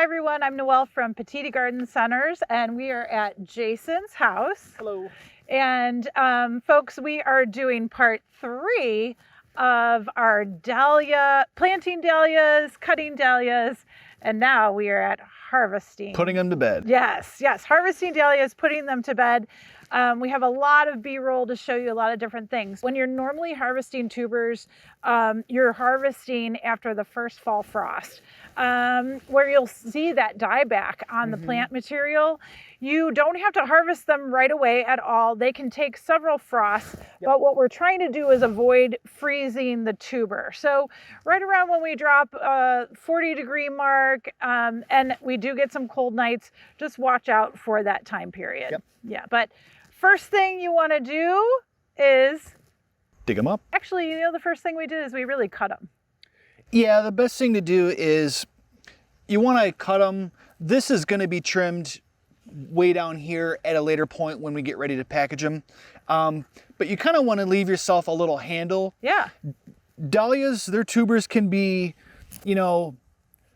Hi everyone, I'm Noelle from Petitti Garden Centers, and we are at Jason's house. Hello. And folks, we are doing part 3 of our dahlia, planting dahlias, cutting dahlias, and now we are at harvesting. Putting them to bed. Yes, harvesting dahlias, putting them to bed. We have a lot of B-roll to show you a lot of different things. When you're normally harvesting tubers, you're harvesting after the first fall frost, where you'll see that dieback on the plant material. You don't have to harvest them right away at all. They can take several frosts, but what we're trying to do is avoid freezing the tuber. So right around when we drop 40-degree mark, and we do get some cold nights, just watch out for that time period. Yeah, but first thing you want to do is dig them up. Actually, you know, the first thing we did is we really cut them. Yeah, the best thing to do is you want to cut them. This is going to be trimmed way down here at a later point when we get ready to package them. But you kind of want to leave yourself a little handle. Yeah. Dahlias, their tubers can be, you know,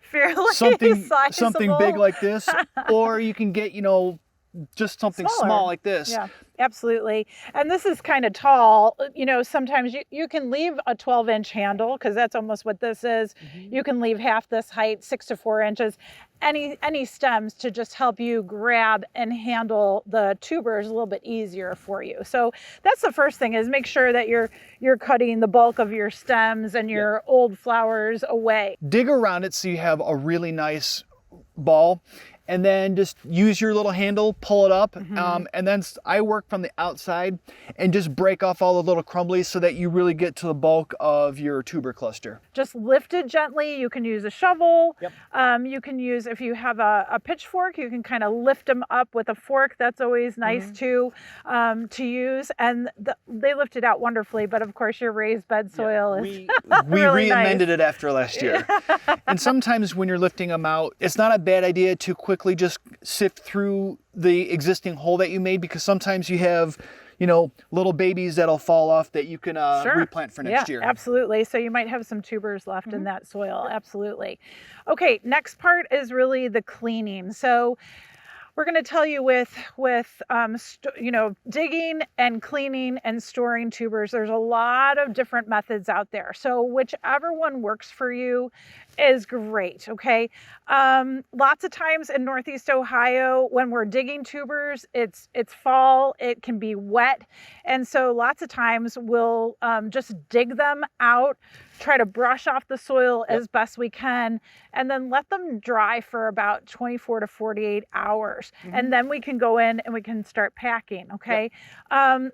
fairly something big like this, or you can get, you know, just something small like this. Yeah, absolutely. And this is kind of tall. You know, sometimes you can leave a 12-inch handle, because that's almost what this is. You can leave half this height, 6 to 4 inches. Any stems to just help you grab and handle the tubers a little bit easier for you. So that's the first thing, is make sure that you're cutting the bulk of your stems and your old flowers away. Dig around it so you have a really nice ball. And then just use your little handle, pull it up, and then I work from the outside and just break off all the little crumblies so that you really get to the bulk of your tuber cluster. Just lift it gently. You can use a shovel. You can use, if you have a pitchfork, you can kind of lift them up with a fork. That's always nice to use. And they lift it out wonderfully, but of course your raised bed soil is we really re-amended it after last year. And sometimes when you're lifting them out, it's not a bad idea to quickly just sift through the existing hole that you made, because sometimes you have, you know, little babies that'll fall off that you can replant for next year. Absolutely. So you might have some tubers left in that soil. Absolutely. Okay, next part is really the cleaning. So we're going to tell you with you know, digging and cleaning and storing tubers, there's a lot of different methods out there. So whichever one works for you is great. Okay. Lots of times in Northeast Ohio, when we're digging tubers, it's fall, it can be wet. And so lots of times we'll just dig them out, try to brush off the soil as best we can, and then let them dry for about 24 to 48 hours. And then we can go in and we can start packing. Okay.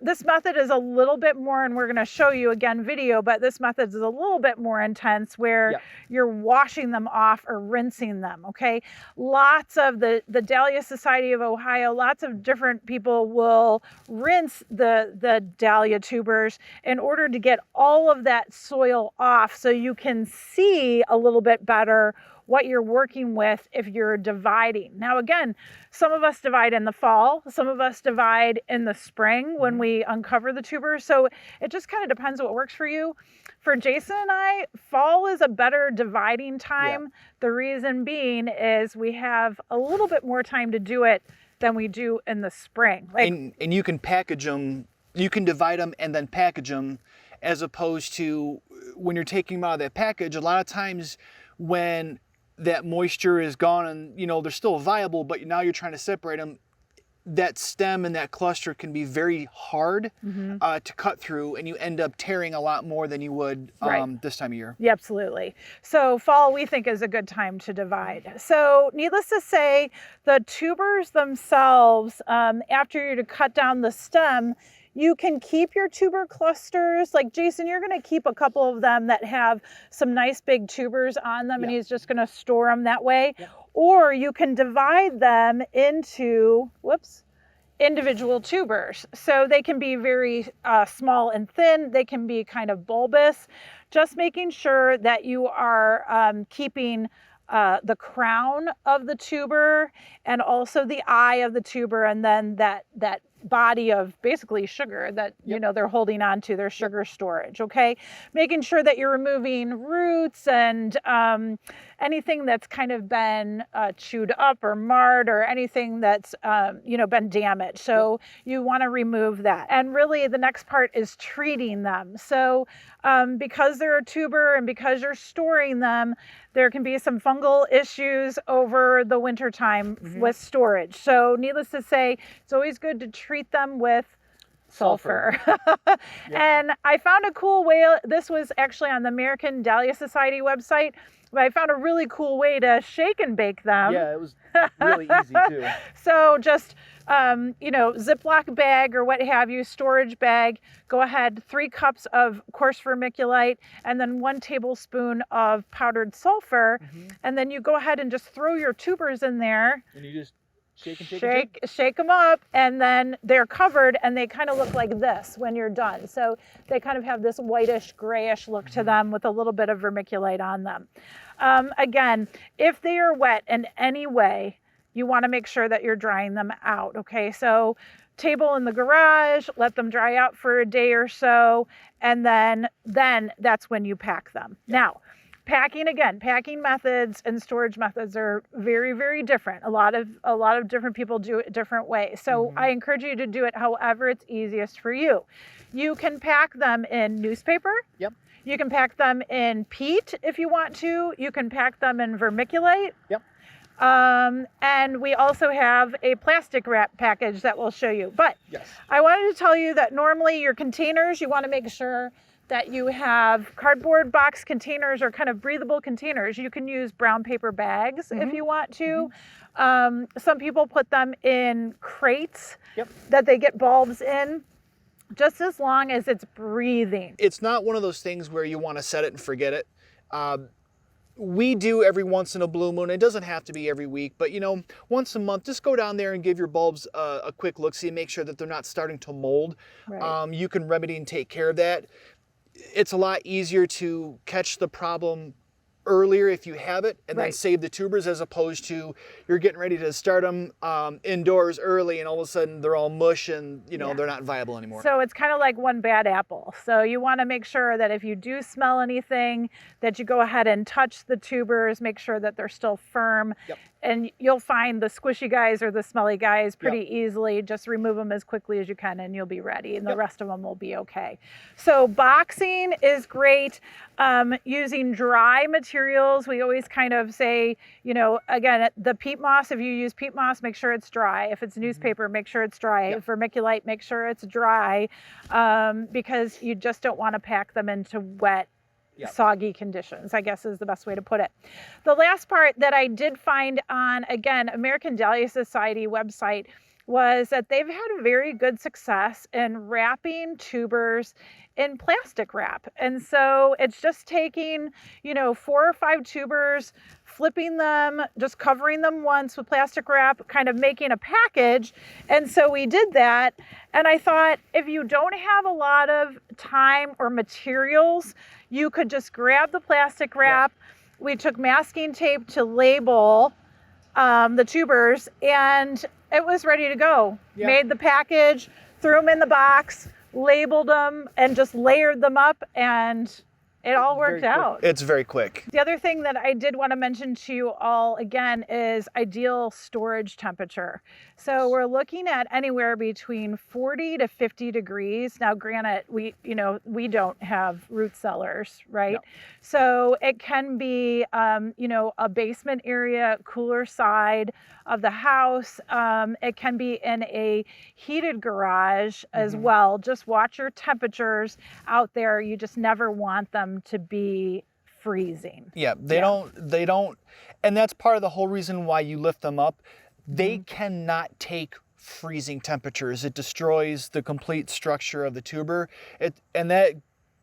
This method is a little bit more, and we're going to show you again video, but this method is a little bit more intense, where you're washing them off or rinsing them. Okay. Lots of the Dahlia Society of Ohio, lots of different people will rinse the dahlia tubers in order to get all of that soil off, so you can see a little bit better what you're working with if you're dividing. Now, again, some of us divide in the fall, some of us divide in the spring when we uncover the tubers. So it just kind of depends what works for you. For Jason and I, fall is a better dividing time. The reason being is we have a little bit more time to do it than we do in the spring. And you can package them, you can divide them and then package them, as opposed to when you're taking them out of that package. A lot of times when that moisture is gone and, you know, they're still viable, but now you're trying to separate them, that stem and that cluster can be very hard to cut through, and you end up tearing a lot more than you would this time of year. Yeah, absolutely. So fall, we think, is a good time to divide. So needless to say, the tubers themselves, after you cut down the stem, you can keep your tuber clusters. Like Jason, you're going to keep a couple of them that have some nice big tubers on them, and he's just going to store them that way. Or you can divide them into, individual tubers. So they can be very small and thin. They can be kind of bulbous. Just making sure that you are keeping the crown of the tuber and also the eye of the tuber, and then that body of basically sugar that, you know, they're holding on to, their sugar storage. Okay. Making sure that you're removing roots and anything that's kind of been chewed up or marred or anything that's, you know, been damaged. So you want to remove that. And really the next part is treating them. So because they're a tuber and because you're storing them, there can be some fungal issues over the winter time with storage. So needless to say, it's always good to treat them with sulfur. And I found a cool way. This was actually on the American Dahlia Society website, but I found a really cool way to shake and bake them. Yeah, it was really easy too. So just, you know, Ziploc bag or what have you, storage bag, go ahead, 3 cups of coarse vermiculite, and then 1 tablespoon of powdered sulfur. And then you go ahead and just throw your tubers in there. And you just shake them up, and then they're covered, and they kind of look like this when you're done. So they kind of have this whitish grayish look to them with a little bit of vermiculite on them. Again, if they are wet in any way, you want to make sure that you're drying them out. Okay, so table in the garage, let them dry out for a day or so, and then that's when you pack them. Now, packing methods and storage methods are very, very different. A lot of different people do it different ways. So I encourage you to do it however it's easiest for you. You can pack them in newspaper. Yep. You can pack them in peat if you want to. You can pack them in vermiculite. Yep. And we also have a plastic wrap package that we'll show you. But yes, I wanted to tell you that normally your containers, you want to make sure that you have cardboard box containers or kind of breathable containers. You can use brown paper bags if you want to. Some people put them in crates that they get bulbs in, just as long as it's breathing. It's not one of those things where you want to set it and forget it. We do every once in a blue moon. It doesn't have to be every week, but you know, once a month, just go down there and give your bulbs a quick look, see, make sure that they're not starting to mold. Right. You can remedy and take care of that. It's a lot easier to catch the problem earlier if you have it and then save the tubers, as opposed to you're getting ready to start them indoors early and all of a sudden they're all mush and you know they're not viable anymore. So it's kind of like one bad apple. So you want to make sure that if you do smell anything, that you go ahead and touch the tubers, make sure that they're still firm. And you'll find the squishy guys or the smelly guys pretty easily. Just remove them as quickly as you can and you'll be ready, and the rest of them will be okay. So boxing is great. Using dry materials, we always kind of say, you know, again, the peat moss, if you use peat moss, make sure it's dry. If it's newspaper, make sure it's dry. If vermiculite, make sure it's dry, because you just don't want to pack them into wet, soggy conditions, I guess is the best way to put it. The last part that I did find on, again, American Dahlia Society website was that they've had very good success in wrapping tubers in plastic wrap. And so it's just taking, you know, 4 or 5 tubers, flipping them, just covering them once with plastic wrap, kind of making a package. And so we did that. And I thought, if you don't have a lot of time or materials, you could just grab the plastic wrap. We took masking tape to label the tubers, and it was ready to go. Made the package, threw them in the box, labeled them, and just layered them up, and it all worked out. It's very quick. The other thing that I did want to mention to you all again is ideal storage temperature. So we're looking at anywhere between 40 to 50 degrees. Now, granted, we don't have root cellars, right? No. So it can be, a basement area, cooler side of the house. It can be in a heated garage as well. Just watch your temperatures out there. You just never want them to be freezing. Yeah, they don't, and that's part of the whole reason why you lift them up. They cannot take freezing temperatures. It destroys the complete structure of the tuber. And that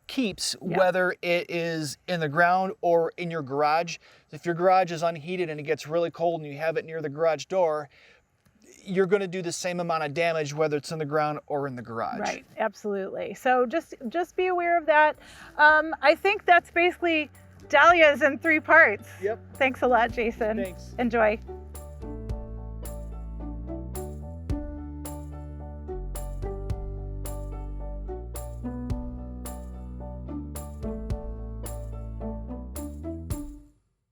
keeps whether it is in the ground or in your garage. If your garage is unheated and it gets really cold and you have it near the garage door, you're going to do the same amount of damage whether it's in the ground or in the garage. Right, absolutely. So just be aware of that. I think that's basically dahlias in 3 parts. Yep. Thanks a lot, Jason. Thanks. Enjoy.